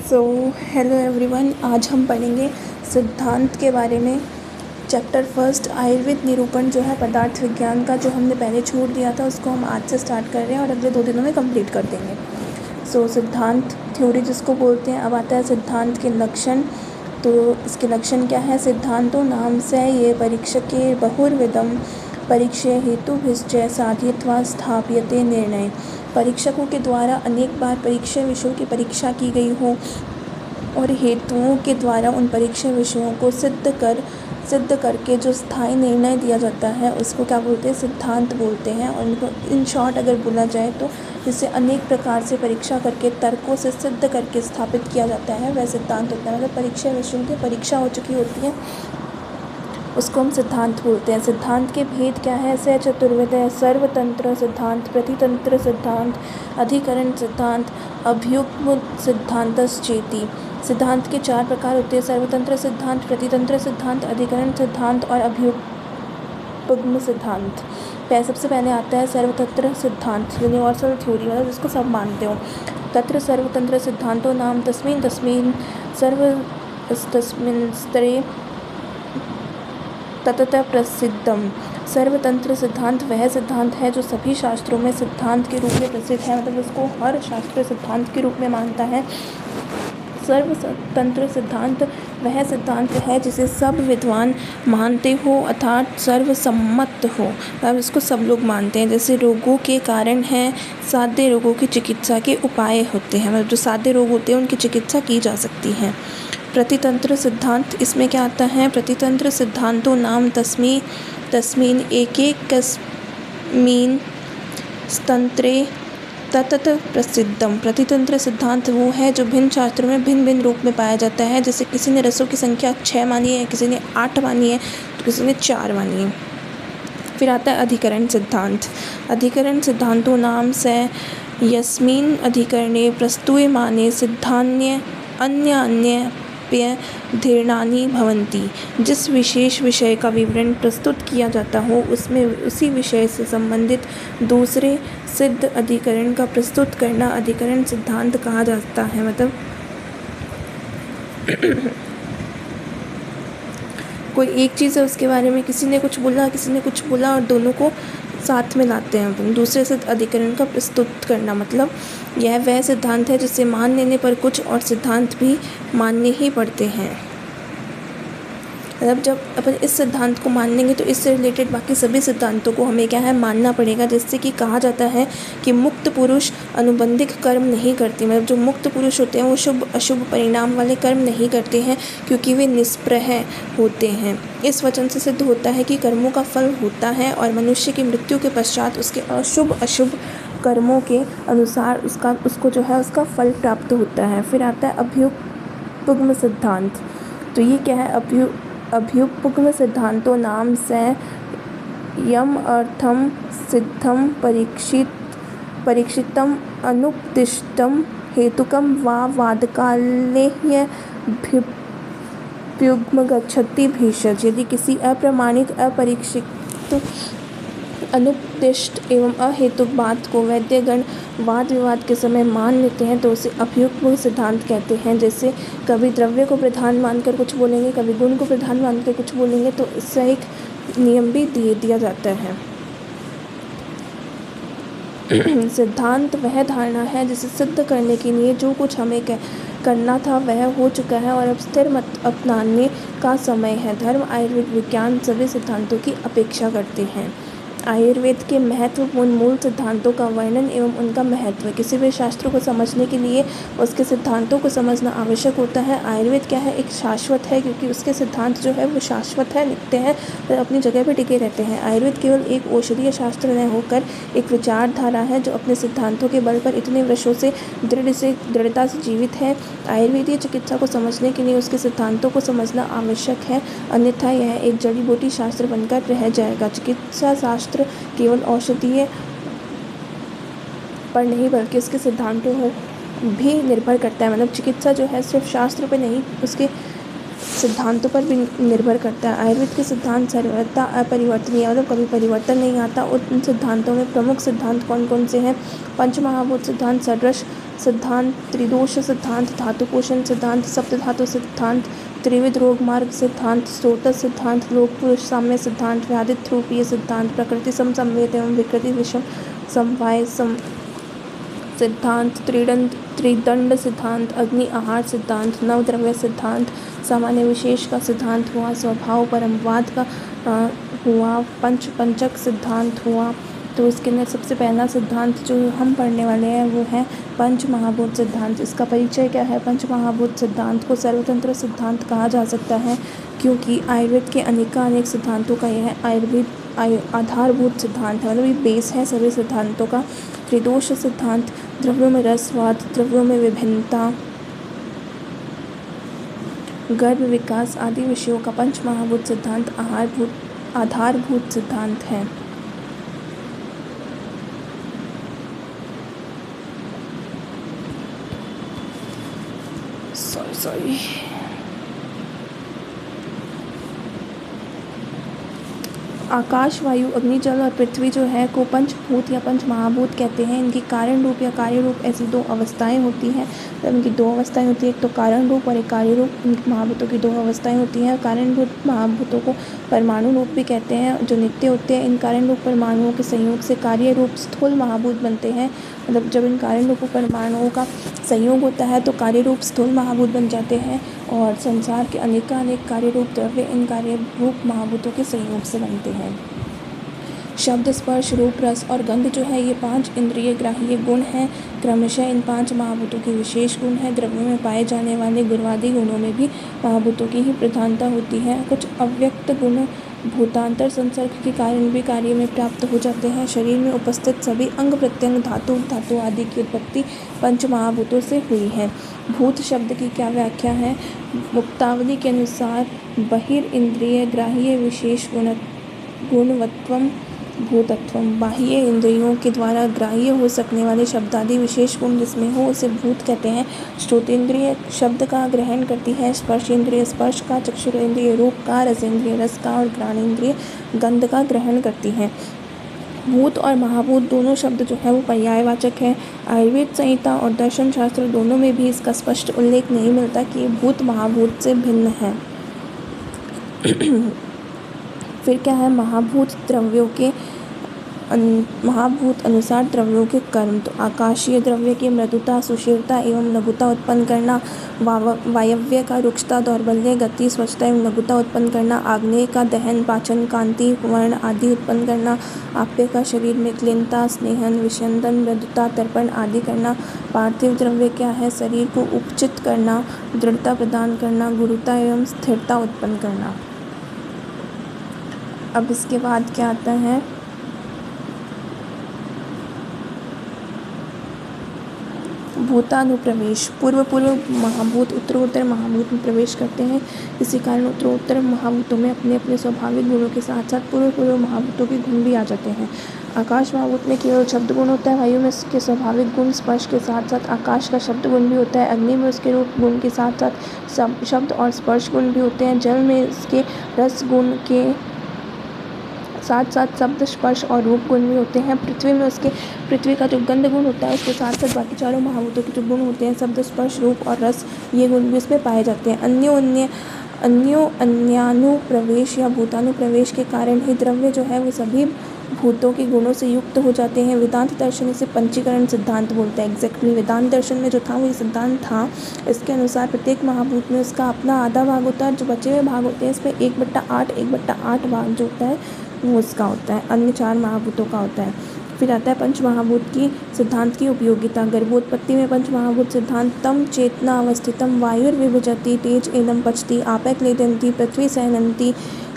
So hello everyone, आज हम पढ़ेंगे सिद्धांत के बारे में। चैप्टर फर्स्ट आयुर्वेद निरूपण जो है पदार्थ विज्ञान का, जो हमने पहले छोड़ दिया था उसको हम आज से स्टार्ट कर रहे हैं और अगले 2 दिनों में कंप्लीट कर देंगे। सो सिद्धांत थ्योरी जिसको बोलते हैं। अब आता है सिद्धांत के लक्षण। तो इसके लक्षण क्या है? सिद्धांतों नाम से ये परीक्षके बहुर्विधम परीक्षे हेतुभिश्च साधित्वा स्थाप्यते निर्णय। परीक्षकों के द्वारा अनेक बार परीक्षा विषयों की परीक्षा की गई हो और हेतुओं के द्वारा उन परीक्षा विषयों को सिद्ध करके जो स्थायी निर्णय दिया जाता है उसको क्या बोलते हैं? सिद्धांत बोलते हैं। और इनको इन शॉर्ट अगर बोला जाए तो जिससे अनेक प्रकार से परीक्षा करके तर्कों से सिद्ध करके स्थापित किया जाता है वह सिद्धांत होता है। मतलब परीक्षा विषयों की परीक्षा हो चुकी होती है उसको हम सिद्धांत बोलते हैं। सिद्धांत के भेद क्या है? स चतुर्विधः सर्वतंत्र सिद्धांत, प्रतितंत्र सिद्धांत, अधिकरण सिद्धांत, अभ्युपम सिद्धांतश्चेति। सिद्धांत के 4 प्रकार होते हैं: सर्वतंत्र सिद्धांत, प्रतितंत्र सिद्धांत, अधिकरण सिद्धांत और अभ्युपगम सिद्धांत। सबसे पहले आता है सर्वतंत्र सिद्धांत, यूनिवर्सल थ्योरी, मतलब जिसको सब मानते हो। तत्र सर्वतंत्र सिद्धांतो नाम तस्मिन् तस्मिन् स्तरे ततः प्रसिद्धम। सर्वतंत्र सिद्धांत वह सिद्धांत है जो सभी शास्त्रों में सिद्धांत के रूप में प्रसिद्ध है, मतलब उसको हर शास्त्र सिद्धांत के रूप में मानता है। सर्वतंत्र सिद्धांत वह सिद्धांत है जिसे सब विद्वान मानते हो अर्थात सर्वसम्मत हो, मतलब इसको सब लोग मानते हैं। जैसे रोगों के कारण हैं, साध्य रोगों की चिकित्सा के उपाय होते हैं, मतलब जो साध्य रोग होते हैं उनकी चिकित्सा की जा सकती है। प्रतितंत्र सिद्धांत, इसमें क्या आता है? प्रतितंत्र सिद्धांतों नाम तस्मिन् एकैकस्मिन् तंत्रे ततः प्रसिद्धम। प्रतितंत्र सिद्धांत वो है जो भिन्न शास्त्रों में भिन्न भिन्न रूप में पाया जाता है। जैसे किसी ने रसों की संख्या 6 मानी है, किसी ने 8 मानी है, तो किसी ने 4 मानी है। फिर आता है अधिकरण सिद्धांत। अधिकरण सिद्धांतों नाम से यस्मिन् अधिकरणे प्रस्तूयमाने सिद्धान्य अन्यान्यप्यधिकरणानि भवन्ति। जिस विशेष विषय का विवरण प्रस्तुत किया जाता हो उसमें उसी विषय से संबंधित दूसरे सिद्ध अधिकरण का प्रस्तुत करना अधिकरण सिद्धांत कहा जाता है। मतलब कोई एक चीज़ है उसके बारे में किसी ने कुछ बोला और दोनों को साथ में लाते हैं अपन, दूसरे सिद्ध अधिकरण का प्रस्तुत करना। मतलब यह वह सिद्धांत है जिसे मान लेने पर कुछ और सिद्धांत भी मानने ही पड़ते हैं। मतलब जब अपन इस सिद्धांत को मान लेंगे तो इससे रिलेटेड बाकी सभी सिद्धांतों को हमें क्या है? मानना पड़ेगा। जिससे कि कहा जाता है कि मुक्त पुरुष अनुबंधिक कर्म नहीं करते, मतलब जो मुक्त पुरुष होते हैं वो शुभ अशुभ परिणाम वाले कर्म नहीं करते हैं क्योंकि वे निष्प्रह होते हैं। इस वचन से सिद्ध होता है कि कर्मों का फल होता है और मनुष्य की मृत्यु के पश्चात उसके अशुभ अशुभ कर्मों के अनुसार उसको जो है उसका फल प्राप्त होता है। फिर आता है अभ्युपगम सिद्धांत। तो ये क्या है? अभ्युपगम सिद्धांतों नाम से यम अर्थम सिद्धम परीक्षितम अनुपदिष्टम हेतुकम वा वादकालेह्यभ्युपगम गच्छति भेषज। यदि किसी अप्रमाणित अपरीक्षित अनुपदिष्ट एवं अहेतुक बात को वैद्यगण वाद विवाद के समय मान लेते हैं तो उसे अभ्युपगम सिद्धांत कहते हैं। जैसे कभी द्रव्य को प्रधान मानकर कुछ बोलेंगे, कभी गुण को प्रधान मानकर कुछ बोलेंगे, तो इससे एक नियम भी दिया जाता है। सिद्धांत वह धारणा है जिसे सिद्ध करने के लिए जो कुछ हमें करना था वह हो चुका है और अब स्थिर मत अपनाने का समय है। धर्म, आयुर्वेद, विज्ञान सभी सिद्धांतों की अपेक्षा करते हैं। आयुर्वेद के महत्वपूर्ण मूल सिद्धांतों का वर्णन एवं उनका महत्व। किसी भी शास्त्र को समझने के लिए उसके सिद्धांतों को समझना आवश्यक होता है। आयुर्वेद क्या है? एक शाश्वत है क्योंकि उसके सिद्धांत जो है वो शाश्वत है, लिखते हैं और अपनी जगह पर टिके रहते हैं। आयुर्वेद केवल एक औषधीय शास्त्र न होकर एक विचारधारा है जो अपने सिद्धांतों के बल पर इतने वर्षों से दृढ़ता से जीवित है। आयुर्वेदीय चिकित्सा को समझने के लिए उसके सिद्धांतों को समझना आवश्यक है, अन्यथा यह एक जड़ी बूटी शास्त्र बनकर रह जाएगा। चिकित्सा शास्त्र केवल औषधीय पर नहीं बल्कि उसके सिद्धांतों पर भी निर्भर करता है। मतलब चिकित्सा जो है सिर्फ शास्त्र पर नहीं, उसके सिद्धांतों पर भी निर्भर करता है। आयुर्वेद के सिद्धांत सर्वथा अपरिवर्तनीय, मतलब कभी परिवर्तन नहीं आता। उन सिद्धांतों में प्रमुख सिद्धांत कौन कौन से हैं? पंचमहाभूत सिद्धांत, षड्रस सिद्धांत, त्रिदोष सिद्धांत, धातु पोषण सिद्धांत, सप्तधातु सिद्धांत, त्रिविध रोग मार्ग सिद्धांत, स्रोतस सिद्धांत, लोक पुरुष साम्य सिद्धांत, व्याधित्रूपीय सिद्धांत, प्रकृति समसंवेद एवं विकृति विषम समवाय सिद्धांत, त्रिदंड सिद्धांत, अग्नि आहार सिद्धांत, नवद्रव्य सिद्धांत, सामान्य विशेष का सिद्धांत हुआ, स्वभाव परमवाद का हुआ, पंचक सिद्धांत हुआ। तो इसके अंदर सबसे पहला सिद्धांत जो हम पढ़ने वाले हैं वो है पंचमहाभूत सिद्धांत। इसका परिचय क्या है? पंचमहाभूत सिद्धांत को सर्वतंत्र सिद्धांत कहा जा सकता है क्योंकि आयुर्वेद के अनेक सिद्धांतों का यह आधारभूत सिद्धांत है, मतलब ये बेस है सभी सिद्धांतों का। त्रिदोष सिद्धांत, द्रव्यों में रस, स्वाद, द्रव्यों में विभिन्नता, गर्भ विकास आदि विषयों का पंचमहाभूत सिद्धांत आधारभूत सिद्धांत है। सॉरी आकाश, वायु, अग्नि, जल और पृथ्वी जो है को पंचभूत या पंचमहाभूत कहते हैं। इनकी कारण रूप या कार्य रूप ऐसी दो अवस्थाएं होती हैं। तो इनकी दो अवस्थाएं होती हैं, एक तो कारण रूप और एक कार्य रूप। इन महाभूतों की दो अवस्थाएं होती हैं। कारण रूप महाभूतों को परमाणु रूप भी कहते हैं, जो नित्य होते हैं। इन कारण रूप परमाणुओं के संयोग से कार्य रूप स्थूल महाभूत बनते हैं। मतलब जब इन कारण रूप परमाणुओं का संयोग होता है तो कार्य रूप स्थूल महाभूत बन जाते हैं और संसार के अनेक कार्य रूप द्रव्य इन कार्य रूप महाभूतों के संयोग से बनते हैं। शब्द, स्पर्श, रूप, रस और गंध जो है ये 5 इंद्रिय ग्राह्य गुण हैं। क्रमशः इन 5 महाभूतों के विशेष गुण हैं। द्रव्यों में पाए जाने वाले गुणवादी गुणों में भी महाभूतों की ही प्रधानता होती है। कुछ अव्यक्त गुण भूतांतर संसर्ग के कारण भी कार्य में प्राप्त हो जाते हैं। शरीर में उपस्थित सभी अंग प्रत्यंग धातु आदि की उत्पत्ति पंच महाभूतों से हुई है। भूत शब्द की क्या व्याख्या है? मुक्तावली के अनुसार बहिर्इंद्रिय ग्राह्य विशेष गुणवत्वम भूतत्वम, बाह्य इंद्रियों के द्वारा ग्राह्य हो सकने वाले शब्दादि विशेष गुण जिसमें हो उसे भूत कहते हैं। श्रोतेंद्रिय शब्द का ग्रहण करती है, स्पर्शेंद्रिय स्पर्श का, चक्षुरेंद्रिय रूप का, रसेंद्रिय रस का और घ्राणेंद्रिय गंध का ग्रहण करती है। भूत और महाभूत दोनों शब्द जो है वो पर्यायवाचक है। आयुर्वेद संहिता और दर्शन शास्त्र दोनों में भी इसका स्पष्ट उल्लेख नहीं मिलता कि ये भूत महाभूत से भिन्न है। फिर क्या है? महाभूत अनुसार द्रव्यों के कर्म। तो आकाशीय द्रव्य की मृदुता, सुशीलता एवं लघुता उत्पन्न करना, वायव्य का रुक्षता, दौर्बल्य, गति, स्वच्छता एवं लघुता उत्पन्न करना, आग्नेय का दहन, पाचन, कांति, वर्ण आदि उत्पन्न करना, आप्य का शरीर में क्लीनता, स्नेहन, विषंदन, मृदुता, तर्पण आदि करना। पार्थिव द्रव्य क्या है? शरीर को उपचित करना, दृढ़ता प्रदान करना, गुरुता एवं स्थिरता उत्पन्न करना। अब इसके बाद क्या आता है? भूतानुप्रवेश। पूर्व महाभूत उत्तरोत्तर महाभूत में प्रवेश करते हैं। इसी कारण उत्तरोत्तर महाभूतों में अपने अपने स्वाभाविक गुणों के साथ साथ पूर्व महाभूतों के गुण भी आ जाते हैं। आकाश महाभूत में केवल शब्द गुण होता है। वायु में उसके स्वाभाविक गुण, स्पर्श के साथ साथ आकाश का शब्द गुण भी होता है। अग्नि में उसके रूप गुण के साथ साथ शब्द और स्पर्श गुण भी होते हैं। जल में इसके रस गुण के साथ साथ शब्द, स्पर्श और रूप गुण भी होते हैं। पृथ्वी का जो गंध गुण होता है उसके साथ साथ बाकी चारों महाभूतों के जो गुण होते हैं, शब्द, स्पर्श, रूप और रस, ये गुण भी इसमें पाए जाते हैं। अन्यानुप्रवेश या भूतानुप्रवेश के कारण ही द्रव्य जो है वो सभी भूतों के गुणों से युक्त हो जाते हैं। वेदांत दर्शन इसे पंचीकरण सिद्धांत बोलते हैं। एग्जैक्टली वेदांत दर्शन में जो था वो सिद्धांत था। इसके अनुसार प्रत्येक महाभूत में उसका अपना आधा भाग होता है। जो बचे हुए भाग होते हैं इसमें 1/8 भाग जो होता है वो उसका होता है, अन्य 4 महाभूतों का होता है। फिर आता है पंच महाभूत की सिद्धांत की उपयोगिता। गर्भोत्पत्ति में पंच महाभूत सिद्धांत तम चेतना अवस्थितम वायुर्विभजति तेज एनम पचती आपै क्लेदन्ति पृथ्वी सहनन्ति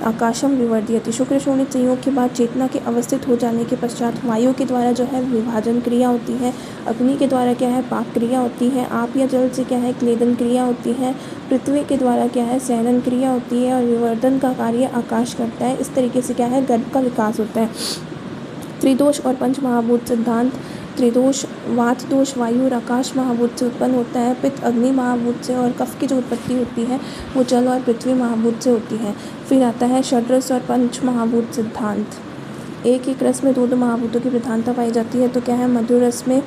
आकाशम विवर्धयति। शुक्र शोणित संयोग के बाद चेतना के अवस्थित हो जाने के पश्चात वायु के द्वारा जो है विभाजन क्रिया होती है। अग्नि के द्वारा क्या है? पाक क्रिया होती है। आप या जल से क्या है? क्लेदन क्रिया होती है। पृथ्वी के द्वारा क्या है? सहनन क्रिया होती है और विवर्धन का कार्य आकाश करता है। इस तरीके से क्या है? गर्भ का विकास होता है। त्रिदोष और पंच महाभूत सिद्धांत त्रिदोष वात दोष वायु और आकाश महाभूत से उत्पन्न होता है। पित्त अग्नि महाभूत से, और कफ की जो उत्पत्ति होती है वो जल और पृथ्वी महाभूत से होती है। फिर आता है षड्रस और पंच महाभूत सिद्धांत। एक एक रस में दो महाभूतों की प्रधानता पाई जाती है। तो क्या है, मधुर रस में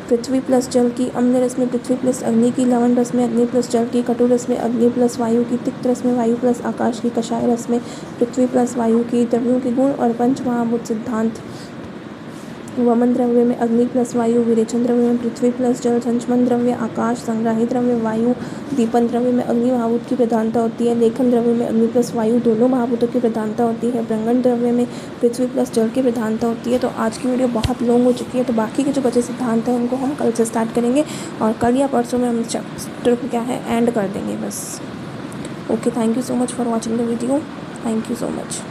पृथ्वी प्लस जल की, अम्ल रस में पृथ्वी प्लस अग्नि की, लवण रस में अग्नि प्लस जल की, कटु रस में अग्नि प्लस वायु की, तिक्त रस में वायु प्लस आकाश की, कषाय रस में पृथ्वी प्लस वायु की। द्रव्यों के गुण और पंच महाभूत सिद्धांत। वमन द्रव्य में अग्नि प्लस वायु, विरेचन द्रव्य में पृथ्वी प्लस जल, संचमन द्रव्य आकाश, संग्राही द्रव्य वायु, दीपन द्रव्य में अग्नि महाभूत की प्रधानता होती है। लेखन द्रव्य में अग्नि प्लस वायु दोनों महाभूतों की प्रधानता होती है। ब्रंगन द्रव्य में पृथ्वी प्लस जल की प्रधानता होती है। तो आज की वीडियो बहुत लॉन्ग हो चुकी है, तो बाकी के जो बचे सिद्धांत हैं उनको हम कल से स्टार्ट करेंगे, और कल या परसों में हम चैप्टर को क्या है एंड कर देंगे बस। Okay, thank you so much for watching the video. Thank you so much.